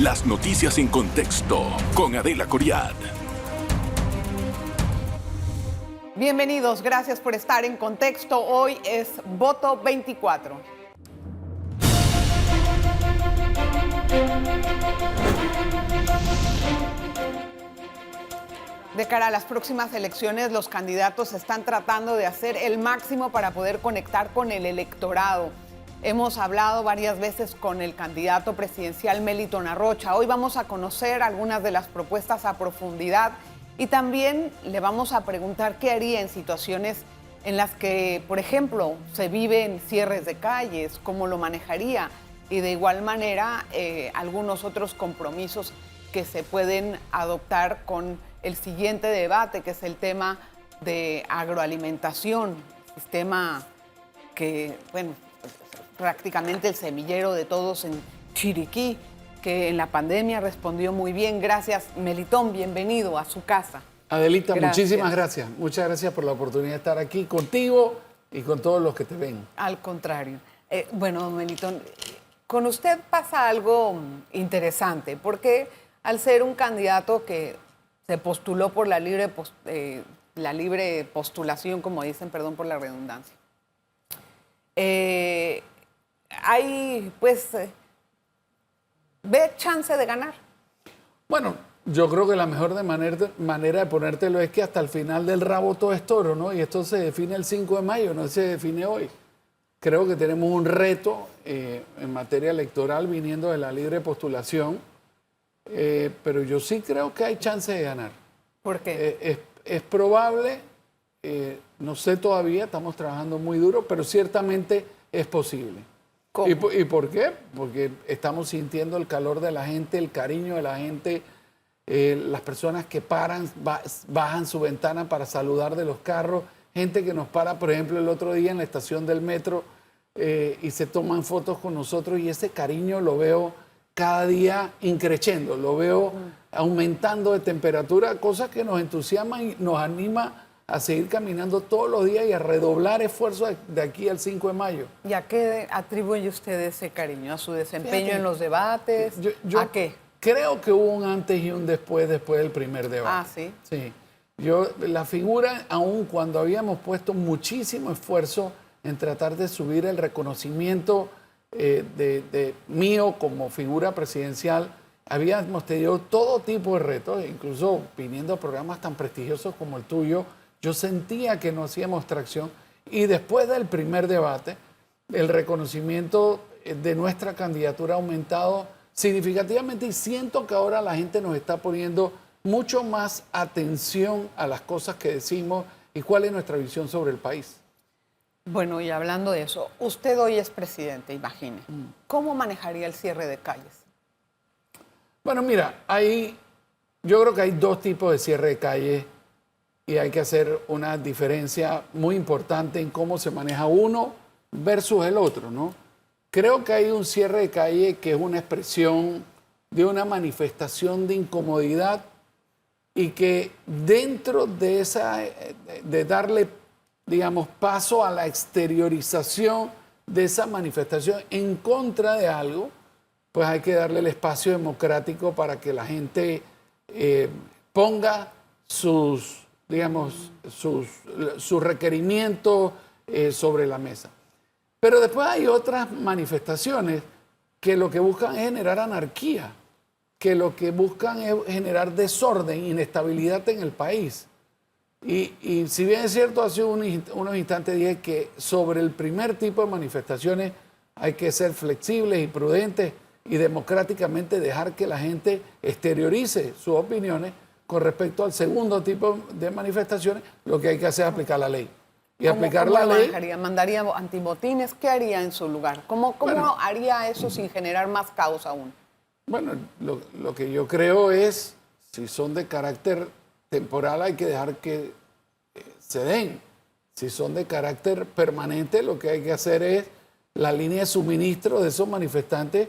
Las noticias en contexto con Adela Coriad. Bienvenidos, gracias por estar en Contexto. Hoy es Voto 24. De cara a las próximas elecciones, los candidatos están tratando de hacer el máximo para poder conectar con el electorado. Hemos hablado varias veces con el candidato presidencial Melitón Arrocha. Hoy vamos a conocer algunas de las propuestas a profundidad y también le vamos a preguntar qué haría en situaciones en las que, por ejemplo, se viven cierres de calles, cómo lo manejaría y de igual manera algunos otros compromisos que se pueden adoptar con el siguiente debate, que es el tema de agroalimentación, sistema que, bueno, prácticamente el semillero de todos en Chiriquí, que en la pandemia respondió muy bien. Gracias, Melitón, bienvenido a su casa. Adelita, muchísimas gracias. Muchas gracias por la oportunidad de estar aquí contigo y con todos los que te ven. Al contrario. Bueno, Melitón, con usted pasa algo interesante, porque al ser un candidato que se postuló por la libre postulación, como dicen, perdón por la redundancia, hay, pues, ¿ve chance de ganar? Bueno, yo creo que la mejor manera de ponértelo es que hasta el final del rabo todo es toro, ¿no? Y esto se define el 5 de mayo, no se define hoy. Creo que tenemos un reto en materia electoral viniendo de la libre postulación, pero yo sí creo que hay chance de ganar. ¿Por qué? Es probable, no sé todavía, estamos trabajando muy duro, pero ciertamente es posible. ¿Cómo? ¿Y por qué? Porque estamos sintiendo el calor de la gente, el cariño de la gente, las personas que paran, bajan su ventana para saludar de los carros, gente que nos para, por ejemplo, el otro día en la estación del metro y se toman fotos con nosotros, y ese cariño lo veo cada día increciendo, lo veo aumentando de temperatura, cosas que nos entusiasman y nos anima a seguir caminando todos los días y a redoblar esfuerzos de aquí al 5 de mayo. ¿Y a qué atribuye usted ese cariño? ¿A su desempeño en los debates? ¿A qué? Creo que hubo un antes y un después del primer debate. Ah, ¿sí? Sí. La figura, aun cuando habíamos puesto muchísimo esfuerzo en tratar de subir el reconocimiento de mío como figura presidencial, habíamos tenido todo tipo de retos, incluso viniendo a programas tan prestigiosos como el tuyo. Yo sentía que no hacíamos tracción, y después del primer debate, el reconocimiento de nuestra candidatura ha aumentado significativamente, y siento que ahora la gente nos está poniendo mucho más atención a las cosas que decimos y cuál es nuestra visión sobre el país. Bueno, y hablando de eso, usted hoy es presidente, imagine. ¿Cómo manejaría el cierre de calles? Bueno, mira, yo creo que hay dos tipos de cierre de calles y hay que hacer una diferencia muy importante en cómo se maneja uno versus el otro, ¿no? Creo que hay un cierre de calle que es una expresión de una manifestación de incomodidad, y que dentro de de darle, digamos, paso a la exteriorización de esa manifestación en contra de algo, pues hay que darle el espacio democrático para que la gente ponga sus requerimientos sobre la mesa. Pero después hay otras manifestaciones que lo que buscan es generar anarquía, que lo que buscan es generar desorden, inestabilidad en el país. Y si bien es cierto, hace unos instantes dije que sobre el primer tipo de manifestaciones hay que ser flexibles y prudentes y democráticamente dejar que la gente exteriorice sus opiniones. Con respecto al segundo tipo de manifestaciones, lo que hay que hacer es aplicar la ley. Y aplicar la ley. ¿Mandaría antibotines? ¿Qué haría en su lugar? ¿Cómo haría eso sin generar más caos aún? Bueno, lo que yo creo es, si son de carácter temporal, hay que dejar que se den. Si son de carácter permanente, lo que hay que hacer es, la línea de suministro de esos manifestantes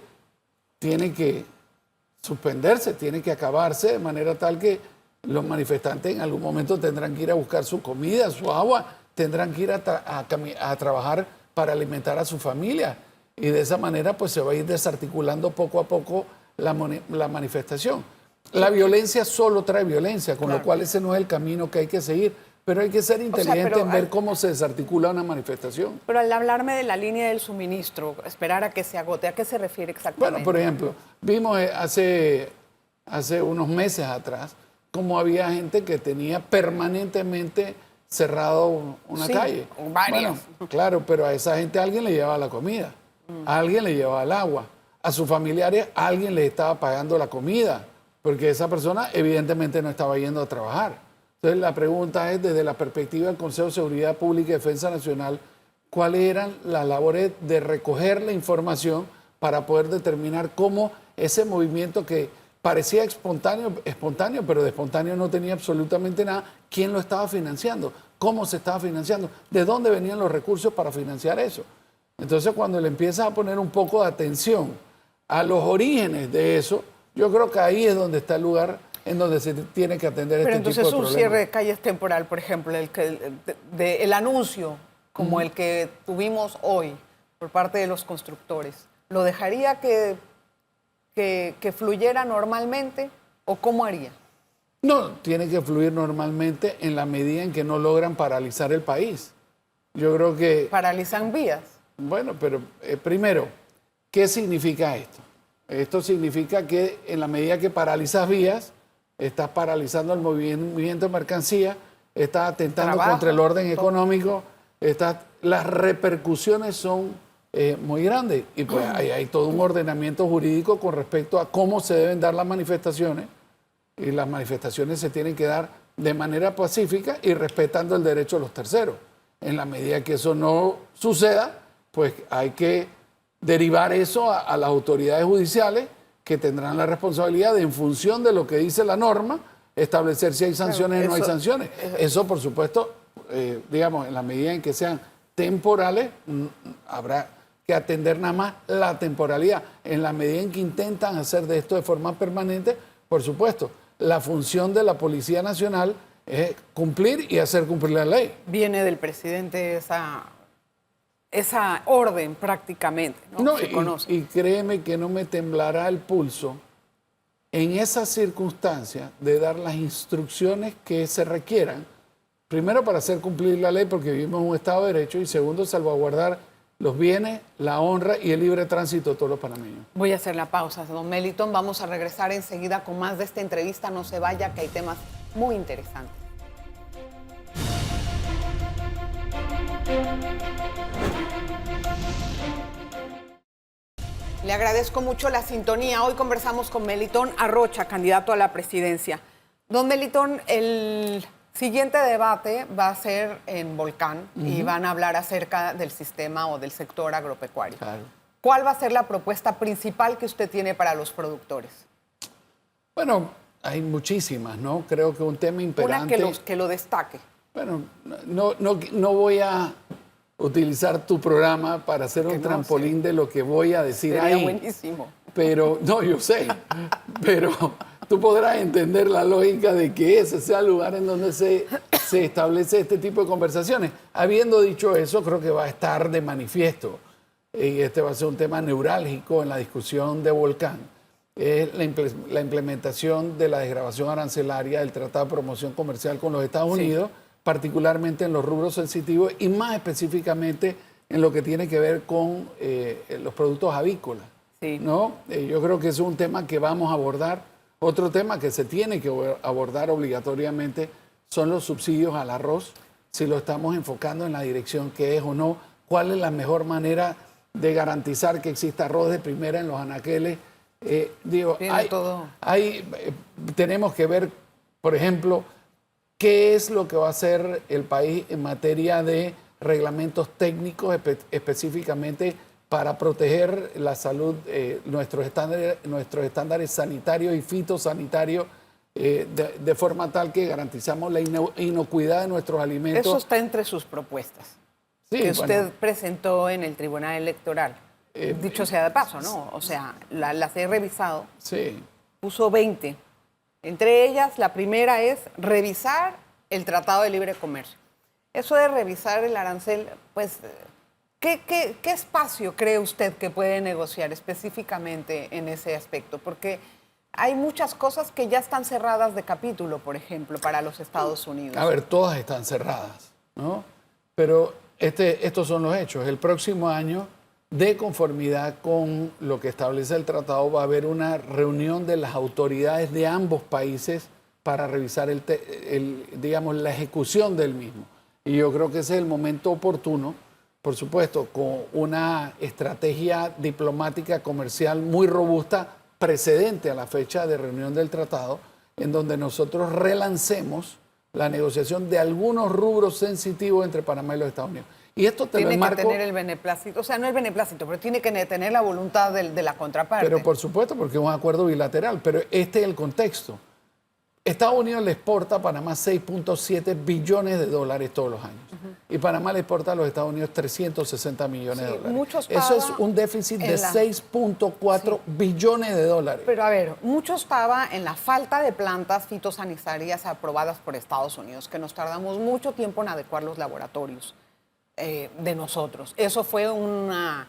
tiene que suspenderse, tiene que acabarse, de manera tal que los manifestantes en algún momento tendrán que ir a buscar su comida, su agua, tendrán que ir a trabajar para alimentar a su familia. Y de esa manera pues se va a ir desarticulando poco a poco la manifestación. La violencia solo trae violencia, con lo cual ese no es el camino que hay que seguir. Pero hay que ser inteligente en ver cómo se desarticula una manifestación. Pero al hablarme de la línea del suministro, esperar a que se agote, ¿a qué se refiere exactamente? Bueno, por ejemplo, vimos hace unos meses atrás cómo había gente que tenía permanentemente cerrado una calle. Varios. Bueno, claro, pero a esa gente alguien le llevaba la comida, a alguien le llevaba el agua, a sus familiares alguien le estaba pagando la comida, porque esa persona evidentemente no estaba yendo a trabajar. Entonces la pregunta es, desde la perspectiva del Consejo de Seguridad Pública y Defensa Nacional, ¿cuáles eran las labores de recoger la información para poder determinar cómo ese movimiento que parecía espontáneo, pero de espontáneo no tenía absolutamente nada, quién lo estaba financiando, cómo se estaba financiando, de dónde venían los recursos para financiar eso? Entonces cuando le empiezas a poner un poco de atención a los orígenes de eso, yo creo que ahí es donde está el lugar en donde se tiene que atender este tipo de problemas. Pero entonces un cierre de calles temporal, por ejemplo, el anuncio como el que tuvimos hoy por parte de los constructores, ¿lo dejaría que fluyera normalmente o cómo haría? No, tiene que fluir normalmente en la medida en que no logran paralizar el país. Yo creo que... ¿Paralizan vías? Bueno, pero primero, ¿qué significa esto? Esto significa que en la medida que paralizas vías, estás paralizando el movimiento de mercancía, estás atentando contra el orden económico, las repercusiones son muy grandes. Y pues hay todo un ordenamiento jurídico con respecto a cómo se deben dar las manifestaciones. Y las manifestaciones se tienen que dar de manera pacífica y respetando el derecho de los terceros. En la medida que eso no suceda, pues hay que derivar eso a las autoridades judiciales, que tendrán la responsabilidad de, en función de lo que dice la norma, establecer si hay sanciones o no hay sanciones. Eso, por supuesto, digamos, en la medida en que sean temporales, habrá que atender nada más la temporalidad. En la medida en que intentan hacer de esto de forma permanente, por supuesto, la función de la Policía Nacional es cumplir y hacer cumplir la ley. Viene del presidente esa orden prácticamente, ¿no? Se conoce. Y créeme que no me temblará el pulso en esas circunstancias de dar las instrucciones que se requieran, primero para hacer cumplir la ley porque vivimos en un Estado de Derecho y segundo salvaguardar los bienes, la honra y el libre tránsito de todos los panameños. Voy a hacer la pausa, don Melitón. Vamos a regresar enseguida con más de esta entrevista. No se vaya, que hay temas muy interesantes. Le agradezco mucho la sintonía. Hoy conversamos con Melitón Arrocha, candidato a la presidencia. Don Melitón, el siguiente debate va a ser en Volcán y van a hablar acerca del sistema o del sector agropecuario. Claro. ¿Cuál va a ser la propuesta principal que usted tiene para los productores? Bueno, hay muchísimas, ¿no? Creo que un tema imperante... Una que lo destaque. Bueno, no voy a utilizar tu programa para hacer un trampolín de lo que voy a decir ahí. Sería buenísimo. Pero, no, yo sé, pero tú podrás entender la lógica de que ese sea el lugar en donde se establece este tipo de conversaciones. Habiendo dicho eso, creo que va a estar de manifiesto, y este va a ser un tema neurálgico en la discusión de Volcán, es la implementación de la desgravación arancelaria del Tratado de Promoción Comercial con los Estados Unidos, particularmente en los rubros sensitivos y más específicamente en lo que tiene que ver con los productos avícolas. Sí. ¿No? Yo creo que es un tema que vamos a abordar. Otro tema que se tiene que abordar obligatoriamente son los subsidios al arroz, si lo estamos enfocando en la dirección que es o no, cuál es la mejor manera de garantizar que exista arroz de primera en los anaqueles. Tenemos que ver, por ejemplo, qué es lo que va a hacer el país en materia de reglamentos técnicos específicamente para proteger la salud, nuestros estándares sanitarios y fitosanitarios, de forma tal que garantizamos la inocuidad de nuestros alimentos. Eso está entre sus propuestas, que usted presentó en el Tribunal Electoral. Dicho sea de paso, ¿no? O sea, las he revisado. Sí. Puso 20. Entre ellas, la primera es revisar el Tratado de Libre Comercio. Eso de revisar el arancel, pues ¿Qué espacio cree usted que puede negociar específicamente en ese aspecto? Porque hay muchas cosas que ya están cerradas de capítulo, por ejemplo, para los Estados Unidos. A ver, todas están cerradas, ¿no? Pero estos son los hechos. El próximo año, de conformidad con lo que establece el tratado, va a haber una reunión de las autoridades de ambos países para revisar digamos, la ejecución del mismo. Y yo creo que ese es el momento oportuno, por supuesto, con una estrategia diplomática comercial muy robusta, precedente a la fecha de reunión del tratado, en donde nosotros relancemos la negociación de algunos rubros sensitivos entre Panamá y los Estados Unidos. Y esto tiene que tener el beneplácito, o sea, no el beneplácito, pero tiene que tener la voluntad de la contraparte. Pero por supuesto, porque es un acuerdo bilateral, pero este es el contexto. Estados Unidos le exporta a Panamá 6.7 billones de dólares todos los años. Y Panamá le exporta a los Estados Unidos 360 millones de dólares. Eso es un déficit de 6.4 billones de dólares. Pero a ver, mucho estaba en la falta de plantas fitosanitarias aprobadas por Estados Unidos, que nos tardamos mucho tiempo en adecuar los laboratorios de nosotros. Eso fue una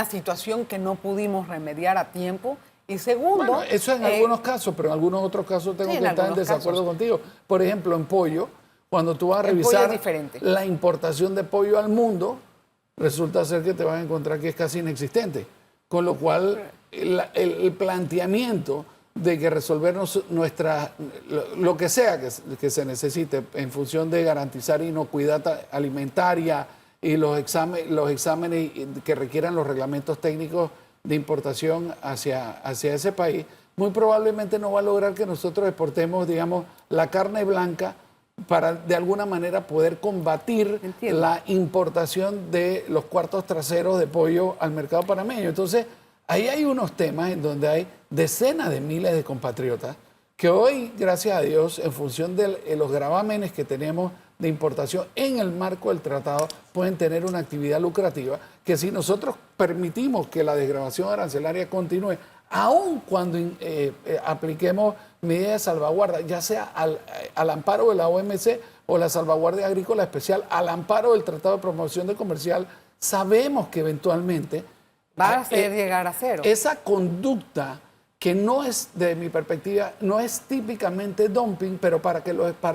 situación que no pudimos remediar a tiempo. Y segundo... Bueno, eso en algunos casos, pero en algunos otros casos tengo que estar en desacuerdo contigo. Por ejemplo, en pollo, cuando tú vas a revisar la importación de pollo al mundo, resulta ser que te vas a encontrar que es casi inexistente. Con lo cual, el planteamiento de que resolvernos lo que sea que se necesite en función de garantizar inocuidad alimentaria y los exámenes que requieran los reglamentos técnicos de importación hacia ese país, muy probablemente no va a lograr que nosotros exportemos, digamos, la carne blanca para de alguna manera poder combatir la importación de los cuartos traseros de pollo al mercado panameño. Entonces, ahí hay unos temas en donde hay decenas de miles de compatriotas que hoy, gracias a Dios, en función de los gravámenes que tenemos de importación en el marco del tratado, pueden tener una actividad lucrativa que si nosotros permitimos que la desgravación arancelaria continúe, aun cuando apliquemos medidas de salvaguarda, ya sea al amparo de la OMC o la salvaguardia agrícola especial, al amparo del Tratado de Promoción de Comercial, sabemos que eventualmente va a llegar a cero. Esa conducta que no es, de mi perspectiva, no es típicamente dumping, pero para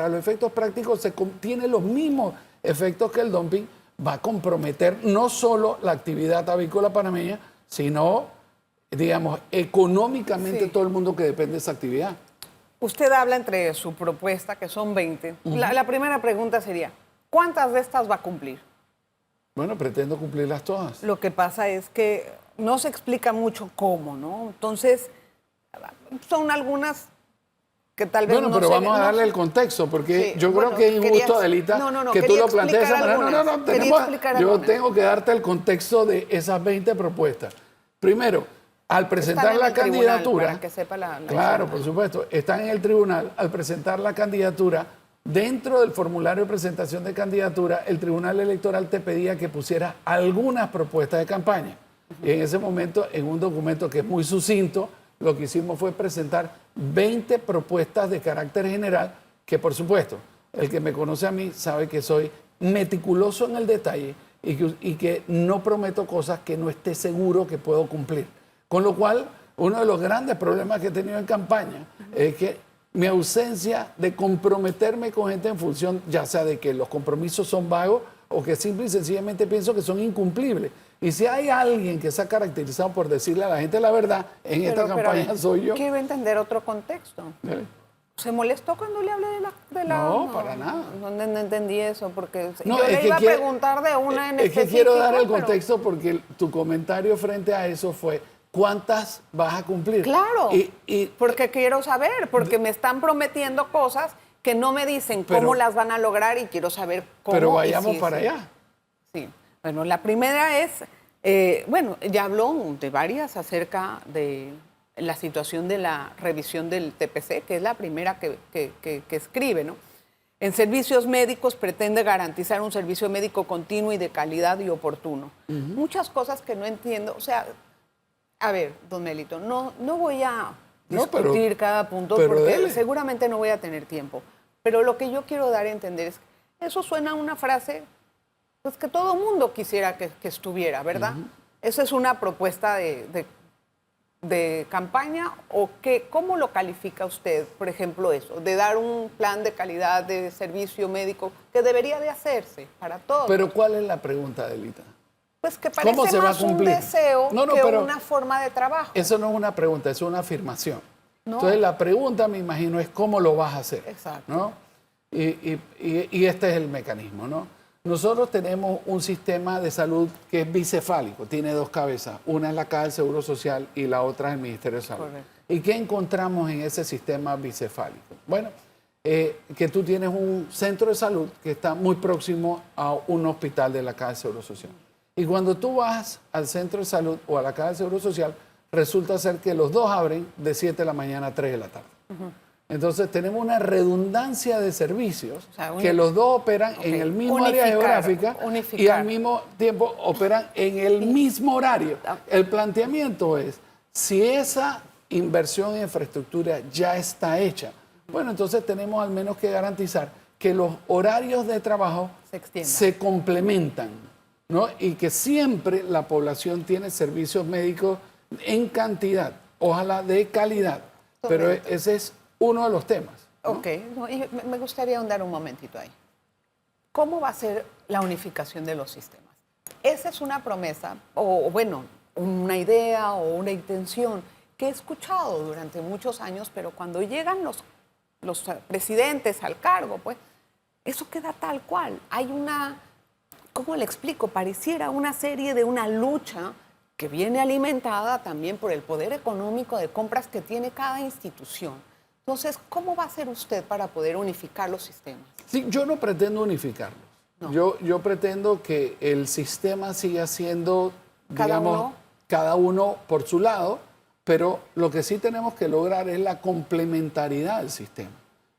los efectos prácticos tiene los mismos efectos que el dumping, va a comprometer no solo la actividad avícola panameña, sino, digamos, económicamente todo el mundo que depende de esa actividad. Usted habla entre su propuesta, que son 20. La primera pregunta sería, ¿cuántas de estas va a cumplir? Bueno, pretendo cumplirlas todas. Lo que pasa es que no se explica mucho cómo, ¿no? Entonces, son algunas que tal vez bueno, pero vamos a darle el contexto, porque yo creo que es injusto, Adelita, que tú lo plantees de esa manera. Yo tengo que darte el contexto de esas 20 propuestas. Primero, al presentar la candidatura, para que sepa claro, por supuesto, están en el tribunal, al presentar la candidatura, dentro del formulario de presentación de candidatura, el Tribunal Electoral te pedía que pusieras algunas propuestas de campaña. Y en ese momento, en un documento que es muy sucinto, lo que hicimos fue presentar 20 propuestas de carácter general, que por supuesto, el que me conoce a mí sabe que soy meticuloso en el detalle y que no prometo cosas que no esté seguro que puedo cumplir. Con lo cual, uno de los grandes problemas que he tenido en campaña es que mi ausencia de comprometerme con gente en función, ya sea de que los compromisos son vagos o que simple y sencillamente pienso que son incumplibles. Y si hay alguien que se ha caracterizado por decirle a la gente la verdad en esta campaña, soy yo. Quiero entender otro contexto. ¿Vale? ¿Se molestó cuando le hablé de la No, para nada. No entendí eso, porque no, yo le iba a preguntar de una en específico. Es que quiero dar el contexto porque tu comentario frente a eso fue ¿cuántas vas a cumplir? Claro, porque quiero saber, porque me están prometiendo cosas que no me dicen cómo las van a lograr y quiero saber cómo. Pero vayamos para allá. Sí, bueno, la primera es, bueno, ya habló de varias acerca de la situación de la revisión del TPC, que es la primera que escribe, ¿no? En servicios médicos pretende garantizar un servicio médico continuo y de calidad y oportuno. Muchas cosas que no entiendo, o sea, a ver, don Melito, no voy a discutir cada punto porque seguramente no voy a tener tiempo, pero lo que yo quiero dar a entender es, eso suena a una frase pues que todo mundo quisiera que estuviera, ¿verdad? ¿Esa es una propuesta de campaña o qué? ¿Cómo lo califica usted, por ejemplo, eso, de dar un plan de calidad de servicio médico que debería de hacerse para todos? Pero ¿cuál es la pregunta, Adelita? Pues que parece ¿Cómo se va a más un cumplir? deseo No, que pero una forma de trabajo. eso no es una pregunta, eso es una afirmación. No. Entonces la pregunta, me imagino, es cómo lo vas a hacer. Exacto. ¿No? Y este es el mecanismo, ¿no? Nosotros tenemos un sistema de salud que es bicefálico, tiene dos cabezas. Una es la Caja del Seguro Social y la otra es el Ministerio de Salud. Correcto. ¿Y qué encontramos en ese sistema bicefálico? Bueno, que tú tienes un centro de salud que está muy próximo a un hospital de la Caja del Seguro Social. Y cuando tú vas al centro de salud o a la Caja del Seguro Social, resulta ser que los dos abren de 7 de la mañana a 3 de la tarde. Entonces tenemos una redundancia de servicios, o sea, que los dos operan en el mismo área geográfica y al mismo tiempo operan en el mismo horario. El planteamiento es, si esa inversión en infraestructura ya está hecha, bueno, entonces tenemos al menos que garantizar que los horarios de trabajo se complementan, ¿no? Y que siempre la población tiene servicios médicos en cantidad, ojalá de calidad, pero ese es uno de los temas, ¿no? Ok, y me gustaría ahondar un momentito ahí. ¿Cómo va a ser la unificación de los sistemas? Esa es una promesa, o bueno, una idea o una intención que he escuchado durante muchos años, pero cuando llegan los presidentes al cargo, pues eso queda tal cual. Hay una, ¿cómo le explico? Pareciera una serie de una lucha que viene alimentada también por el poder económico de compras que tiene cada institución. Entonces, ¿cómo va a hacer usted para poder unificar los sistemas? Sí, yo no pretendo unificarlos. No. Yo pretendo que el sistema siga siendo, digamos, cada uno por su lado, pero lo que sí tenemos que lograr es la complementariedad del sistema.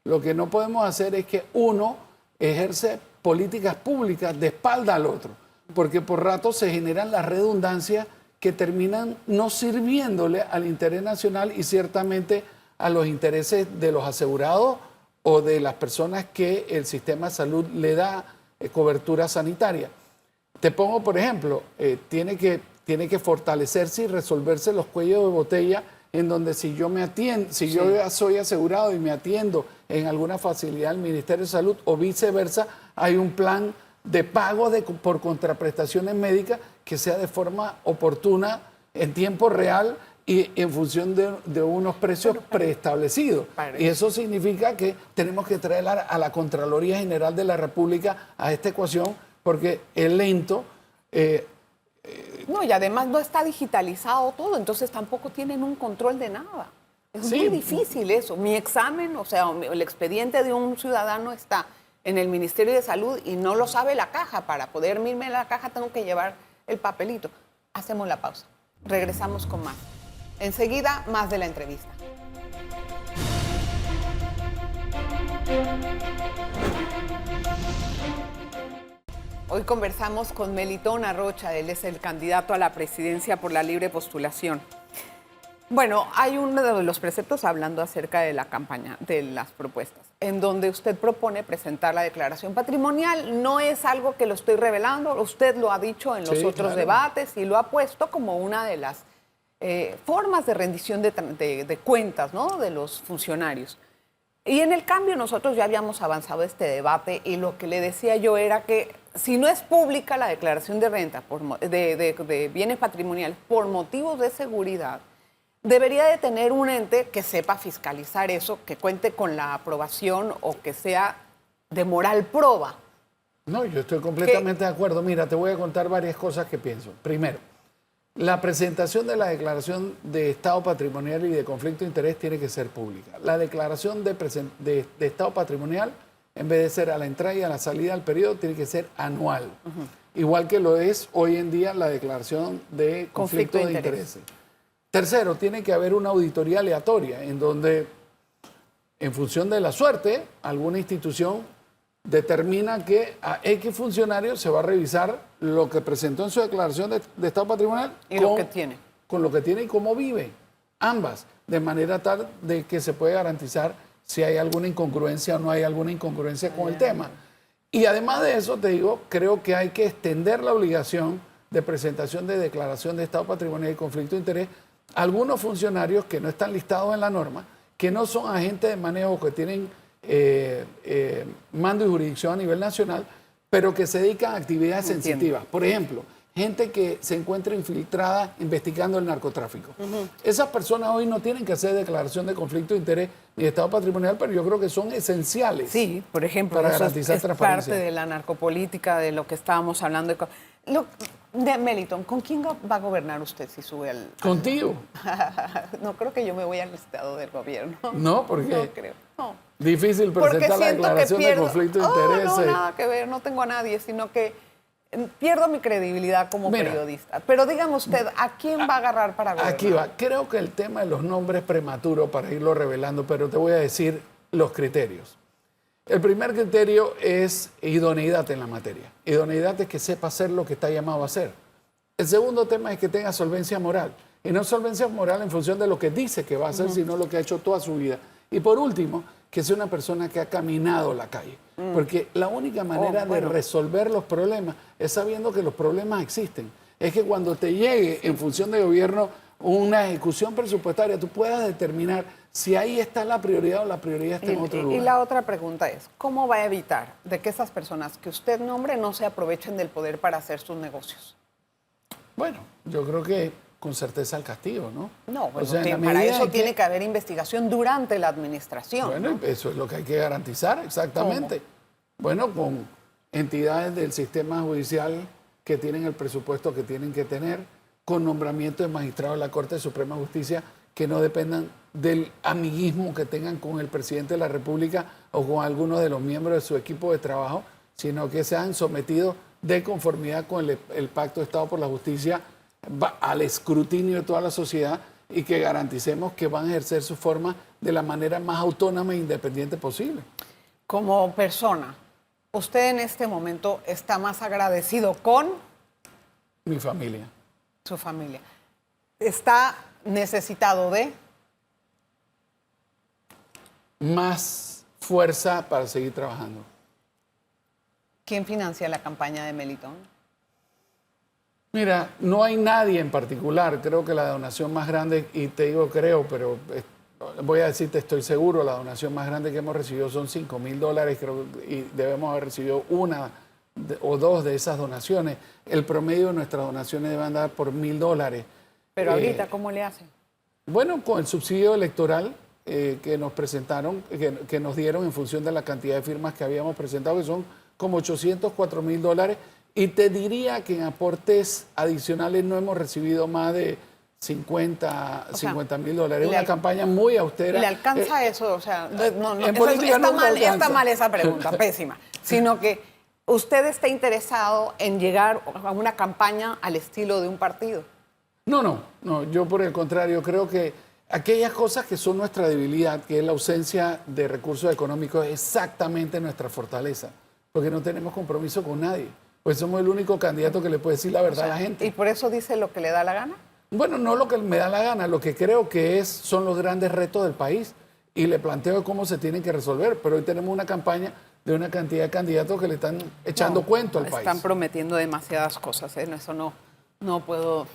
Lo que no podemos hacer es que uno ejerce políticas públicas de espalda al otro, porque por rato se generan las redundancias que terminan no sirviéndole al interés nacional y ciertamente a los intereses de los asegurados o de las personas que el sistema de salud le da cobertura sanitaria. Te pongo, por ejemplo, tiene que fortalecerse y resolverse los cuellos de botella en donde si yo me atiendo, si yo ya soy asegurado y me atiendo en alguna facilidad del Ministerio de Salud o viceversa, hay un plan de pago por contraprestaciones médicas que sea de forma oportuna, en tiempo real y en función de unos precios preestablecidos. Y eso significa que tenemos que traer a la Contraloría General de la República a esta ecuación porque es lento. No, y además no está digitalizado todo, entonces tampoco tienen un control de nada. Es muy difícil eso. Mi examen, o sea, el expediente de un ciudadano está en el Ministerio de Salud y no lo sabe la caja. Para poder irme a la caja tengo que llevar el papelito. Hacemos la pausa. Regresamos con más. Enseguida, más de la entrevista. Hoy conversamos con Melitón Arrocha, él es el candidato a la presidencia por la libre postulación. Bueno, hay uno de los preceptos hablando acerca de la campaña, de las propuestas, en donde usted propone presentar la declaración patrimonial. No es algo que lo estoy revelando, usted lo ha dicho en los otros debates y lo ha puesto como una de las formas de rendición de cuentas, ¿no?, de los funcionarios. Y en el cambio nosotros ya habíamos avanzado este debate y lo que le decía yo era que si no es pública la declaración de renta de bienes patrimoniales por motivos de seguridad, debería de tener un ente que sepa fiscalizar eso, que cuente con la aprobación o que sea de moral proba. No, yo estoy completamente de acuerdo. Mira, te voy a contar varias cosas que pienso. Primero, la presentación de la declaración de estado patrimonial y de conflicto de interés tiene que ser pública. La declaración de estado patrimonial, en vez de ser a la entrada y a la salida del periodo, tiene que ser anual. Igual que lo es hoy en día la declaración de conflicto de intereses. Tercero, tiene que haber una auditoría aleatoria en donde, en función de la suerte, alguna institución determina que a X funcionario se va a revisar lo que presentó en su declaración de estado patrimonial y lo que tiene. Con lo que tiene y cómo vive, ambas, de manera tal de que se puede garantizar si hay alguna incongruencia o no hay alguna incongruencia con el tema. Y además de eso, te digo, creo que hay que extender la obligación de presentación de declaración de estado patrimonial y conflicto de interés a algunos funcionarios que no están listados en la norma, que no son agentes de manejo, que tienen mando y jurisdicción a nivel nacional, pero que se dedican a actividades sensitivas. Por ejemplo, gente que se encuentra infiltrada investigando el narcotráfico. Esas personas hoy no tienen que hacer declaración de conflicto de interés ni de estado patrimonial, pero yo creo que son esenciales. Sí, por ejemplo, para eso garantizar es transparencia. parte de la narcopolítica, de lo que estábamos hablando. De Melitón, ¿con quién va a gobernar usted si sube al...? Contigo. No creo que yo me voy al estado del gobierno. No, porque No creo, no. difícil Porque presentar la siento que declaración de pierdo... conflicto de Oh, interés. no, nada que ver, no tengo a nadie, sino que pierdo mi credibilidad como periodista. Pero dígame usted, ¿a quién va a agarrar para gobernar? Aquí va. Creo que el tema de los nombres es prematuro para irlo revelando, pero te voy a decir los criterios. El primer criterio es idoneidad en la materia. Idoneidad es que sepa hacer lo que está llamado a hacer. El segundo tema es que tenga solvencia moral. Y no solvencia moral en función de lo que dice que va a hacer, sino lo que ha hecho toda su vida. Y por último, que sea una persona que ha caminado la calle. Porque la única manera de resolver los problemas es sabiendo que los problemas existen. Es que cuando te llegue en función de gobierno una ejecución presupuestaria, tú puedas determinar si ahí está la prioridad o la prioridad está en otro lugar. Y la otra pregunta es, ¿cómo va a evitar de que esas personas que usted nombre no se aprovechen del poder para hacer sus negocios? Bueno, yo creo que con certeza el castigo, ¿no? No, bueno, O sea, en la para medida eso en tiene que haber investigación durante la administración. Bueno, ¿no? eso es lo que hay que garantizar, exactamente. Bueno, con entidades del sistema judicial que tienen el presupuesto que tienen que tener, con nombramiento de magistrados de la Corte Suprema de Justicia que no dependan del amiguismo que tengan con el presidente de la República o con alguno de los miembros de su equipo de trabajo, sino que sean sometidos de conformidad con el Pacto de Estado por la Justicia al escrutinio de toda la sociedad y que garanticemos que van a ejercer su forma de la manera más autónoma e independiente posible. Como persona, ¿usted en este momento está más agradecido con Mi familia. su familia? ¿Está necesitado de? Más fuerza para seguir trabajando. ¿Quién financia la campaña de Melitón? Mira, no hay nadie en particular. Creo que la donación más grande, y te digo creo, pero voy a decirte, estoy seguro, la donación más grande que hemos recibido son $5,000, creo, y debemos haber recibido una o dos de esas donaciones. El promedio de nuestras donaciones debe andar por $1,000. Pero ahorita, ¿cómo le hacen? Bueno, con el subsidio electoral que nos presentaron, que nos dieron en función de la cantidad de firmas que habíamos presentado, que son como $804,000. Y te diría que en aportes adicionales no hemos recibido más de $50,000. Es una campaña muy austera. ¿Le alcanza eso? O sea, no, en política está mal esa pregunta, pésima. Sino que usted está interesado en llegar a una campaña al estilo de un partido. No, yo por el contrario creo que aquellas cosas que son nuestra debilidad, que es la ausencia de recursos económicos, es exactamente nuestra fortaleza, porque no tenemos compromiso con nadie, pues somos el único candidato que le puede decir la verdad a la gente. ¿Y por eso dice lo que le da la gana? Bueno, no lo que me da la gana, lo que creo que son los grandes retos del país y le planteo cómo se tienen que resolver, pero hoy tenemos una campaña de una cantidad de candidatos que le están echando cuento al país. Están prometiendo demasiadas cosas, ¿eh? Eso no puedo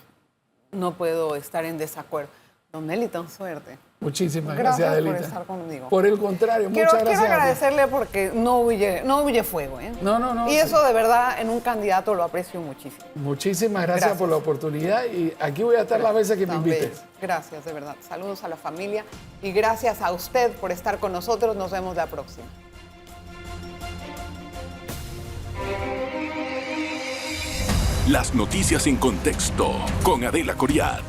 estar en desacuerdo. Don Melitón, suerte. Muchísimas gracias, Adelita. Por estar conmigo. Por el contrario, muchas gracias. Quiero agradecerle porque no huye fuego, ¿eh? No. Y eso de verdad en un candidato lo aprecio muchísimo. Muchísimas gracias por la oportunidad y aquí voy a estar las veces que me invites. Gracias, de verdad. Saludos a la familia y gracias a usted por estar con nosotros. Nos vemos la próxima. Las noticias en contexto con Adela Coriad.